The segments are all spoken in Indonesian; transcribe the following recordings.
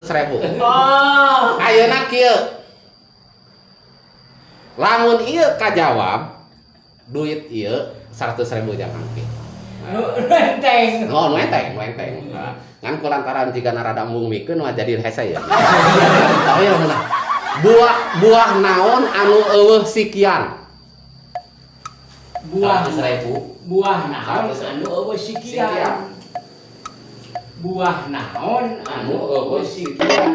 100.000. Oh. Ayeuna kieu. Lamun ieu kajawab duit ieu 100.000 jangan kieu. Enteng. Oh, enteng. Ngan kulantaran jika narada mungmikeun mah jadi hese ya. Oh ya bener. Buah naon anu eueuh sikian? Buah 100.000. Buah naon anu eueuh sikian. Buah naon anu eueuh sikian.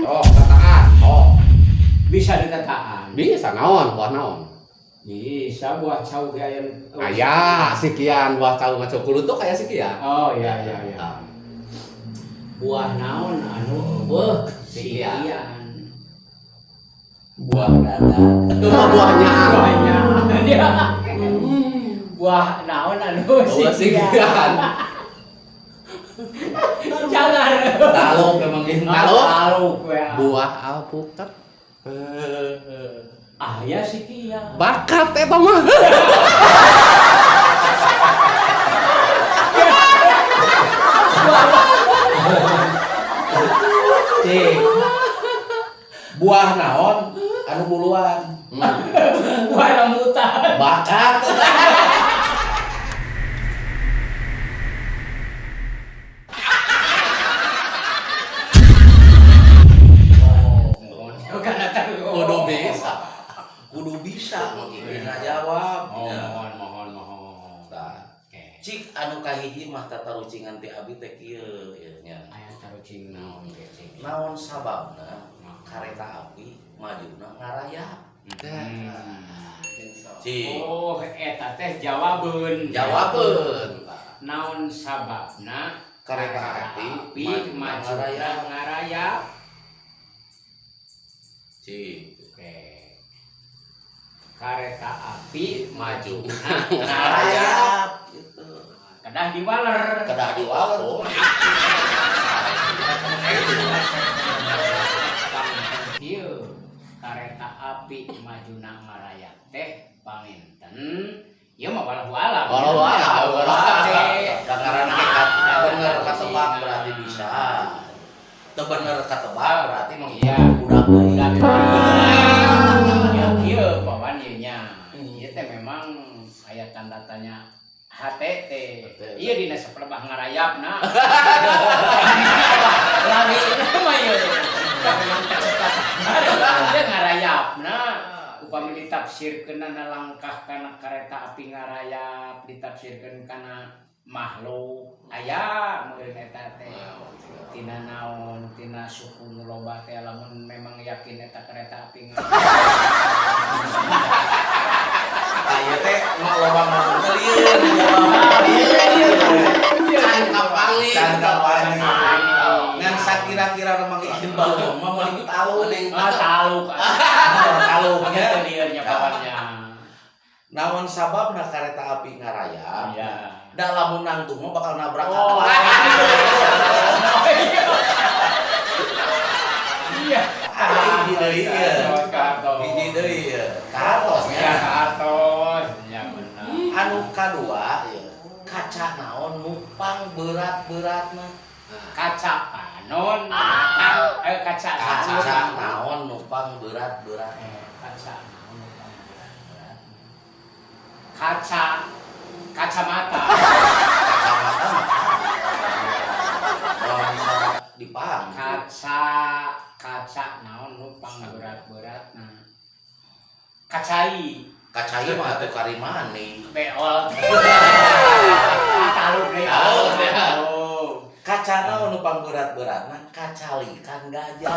Oh, kataan. Oh. Bisa dikataan. Bisa naon, buah naon? Bisa buah cau gaya. Aya sikian buah cau maco kulutuk aya sikian. Oh iya. Buah naon anu eueuh sikian. Buah dada. Buahnya. Buah naon anu sikian. Jangan. Taluk memang gitu. Taluk ya. Buah alpukat. Ya sikian. Bakat eta mah. Cik. Buah naon anu buluan. Buah rambutan. Bakat. Kudu bisa mengikrina jawab. Mohon. Cik anu kahiji mah tatarucingan ti abi teh kieu nya. Aya tarucing naon ge cik. Naon sababna kareta api majuna ngarayap. Cik. Oh, eta teh jawabeun. Naon sababna Kareta api majuna ngarayap. Cik. Kareta api maju ngarayap gitu. Kedah diwaler. Ieu kareta api maju ngarayap teh panginten ieu mah walau alam. Karena bener katebak berarti bisa. Teu bener katebak berarti mah iya budak Ieu pawan ieu nya. Ieu teh memang aya tanda tanya HTT. Ieu dina saplebah ngarayapna. Lari mah ieu. Memang kecepatan. Ieu ngarayapna. Upami ditafsirkeun langkah kana kareta api ngarayap, ditafsirkeun kana makhluk aya meureun eta teh. Tina naon, tina suku nu loba teh lamun memang yakin eta kareta api ngarayap. Aya teh mah loba ngomong lieur can kapangin. Ngan sakira-kira mah izin bau mah mending taluk. Taluknya teh lieur kawannya. Naon sababna kareta api ngarayap? Iya. Da lamun nangtung mah bakal nabrak Iya. Hiji deui ieu. Kartosnya. Ya benar. Anu kadua kaca naon numpang berat-beratna. Kaca panon. Kaca Naon numpang berat-berat. Kaca naon numpang berat-berat. Kacamata. Kacamata mah kalau bisa dipaham. Kaca naon numpang berat-beratna. Kacai Mah atuh karimani. beol. Taluk deui. Kaca naon numpang berat-beratna kacalikan gajah.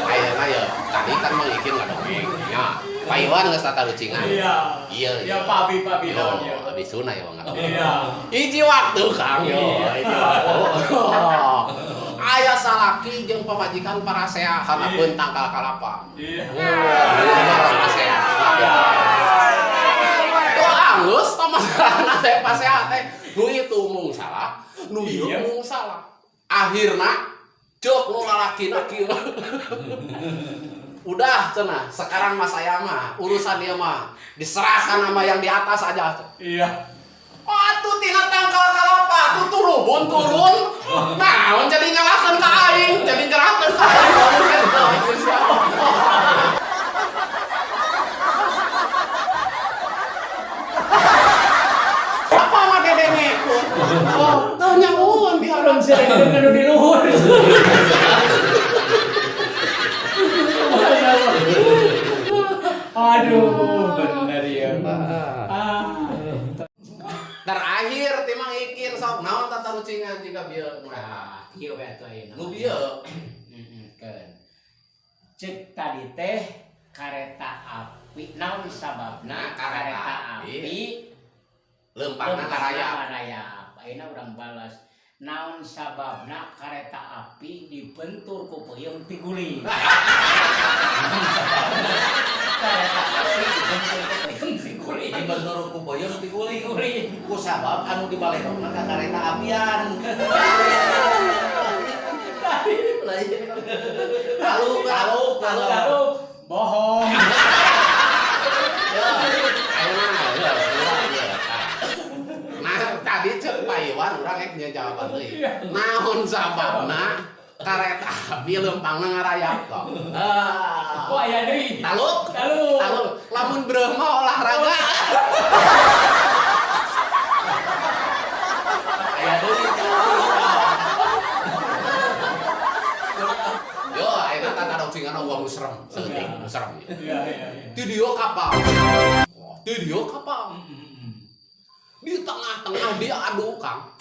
Ayeuna ya. Tadi kan mah ikin ngadongeng. Nya, payuan geus tatarucingan. Iya. Pabi Oh, abisuna ya banget. Iya. Hiji waktu Kang yo. Aya salaki jeung pamajikan parasea hanapeun tangkal kalapa. Iya. Parasea. Tuh angus tamasana teh pasea teh. Nu itu mung salah, nu ieu mung salah. Akhirna cuk nu lalakina kieu. Udah cenah, sekarang mas saya mah urusan dia mah diserahkan sama yang di atas aja. Iya. Atuh tina tangkal kalapa, tuh turun. Nah, jadi nyalahkan ke aing, jadi nyerahkan ke aing. Apa mah dedene? Oh, teu nyaun biaran Sering dengan di luhur. Aduh, bener ya. Terakhir timang ikin sok naon tata rucingan jika bieu. Nah, ieu bae atuh ayeuna. Nu bieu. Keun. Cek tadi teh kareta api, naon sababna kareta api Lempangna ngarayap. ngarayap. Ayeuna urang balas. Naon sababna kareta api dibentur ku peuyeum ti guling. Naon sababna kareta api dibentur ku peuyeum ti guling. Dibentur ku peuyeum ti guling. Guling. Ku sabab anu dibaledogna ka kareta apian. Lalu bohong. Nah, tadi cek Pak Iwan urang ek nya jawaban deui. Naon sababna kareta api lempangna ngarayap kok. Kok aya deui? Taluk. Lalu Lamun breuh mah olahraga. Aya deui. Yo, ayeuna tata rucingan gua musrem, seutik musrem. iya. Di dieu kapal. Di dieu kapal. Di tengah-tengah dia adu Kang.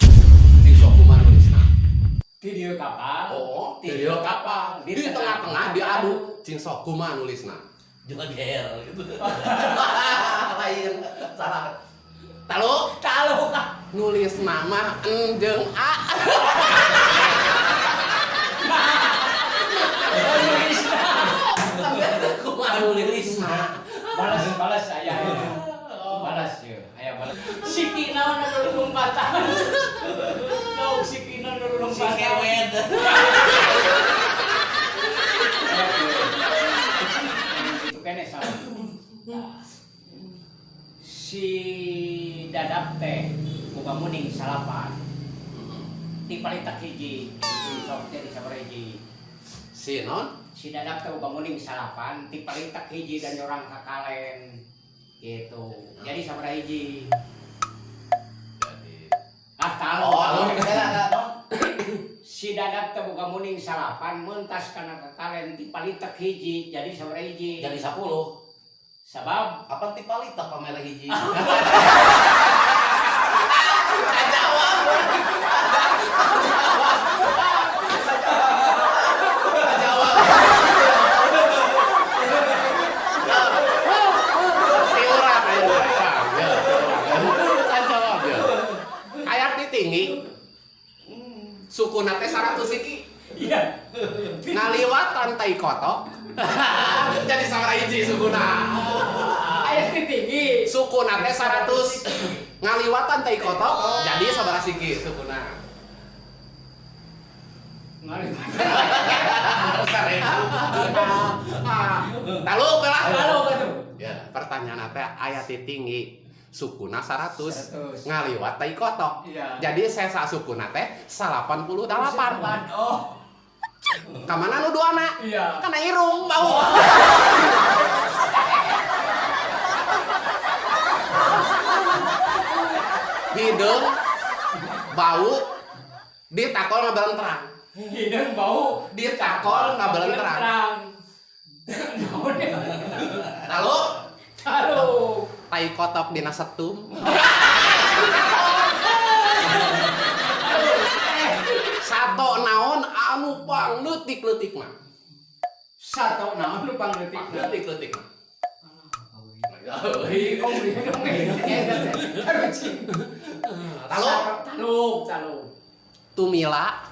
Di sokuman nulisna. Di dieu kapal. Oh, di dieu kapal. Di tengah-tengah dia adu cing sokuman nulisna. Jeger gitu. Lain salah. Taluk. Nulis nama jeung A. Kumaha nulisna? Balas aya. Balas ye, aya balas. Si naon anu lompatan. Kau si anu Si lompatan. kewed. Itu kene sama. Si dadap teh boga muning salapan. Di palitak hiji, sok teh di sabaraha hiji. Si non? Si dadap teh boga muning salapan, ti palitak hiji dan orang kakalen. Gitu. Jadi sabaraha hiji. Jadi Tahu. Oh, Si dadap teh boga muning salapan mentas kana kakalen ti palitak hiji, jadi sabaraha hiji. jadi 10. Sabab Apa ti palita pamere hiji? tiurang aja. Kayak ditinggi. Sukuna teh 100 iki. iya. Ngaliwatan tai kotok. Jadi sabaraha hiji sukuna. Aya tinggi. Sukuna teh 100. Ngaliwatan tai kotok jadi sabaraha siki sukuna. Ngari. Taluk lah. Halo katuh. Ya, pertanyaan teh aya ti tinggi. Sukuna 100. 100. Ngaliwat tai kotok. Iya. Jadi sesa sukuna teh 88. Oh. Kamana nu duana? Iya. Kana irung bau. Hidung bau ditakol ngabalan terang. Hidung bau Ditakol ngabalan terang. Lalu Halo. tai kotok dina setum. Sato naon anu pang leutik-leutikna. Satu naon nu pangleutik. Leutik-leutikna. Taluk. Tumila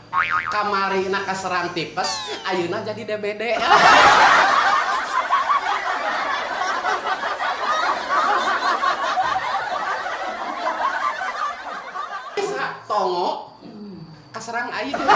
kamarina kaserang tipes ayeuna jadi DBD. Bisa tongo kaserang ayeuna.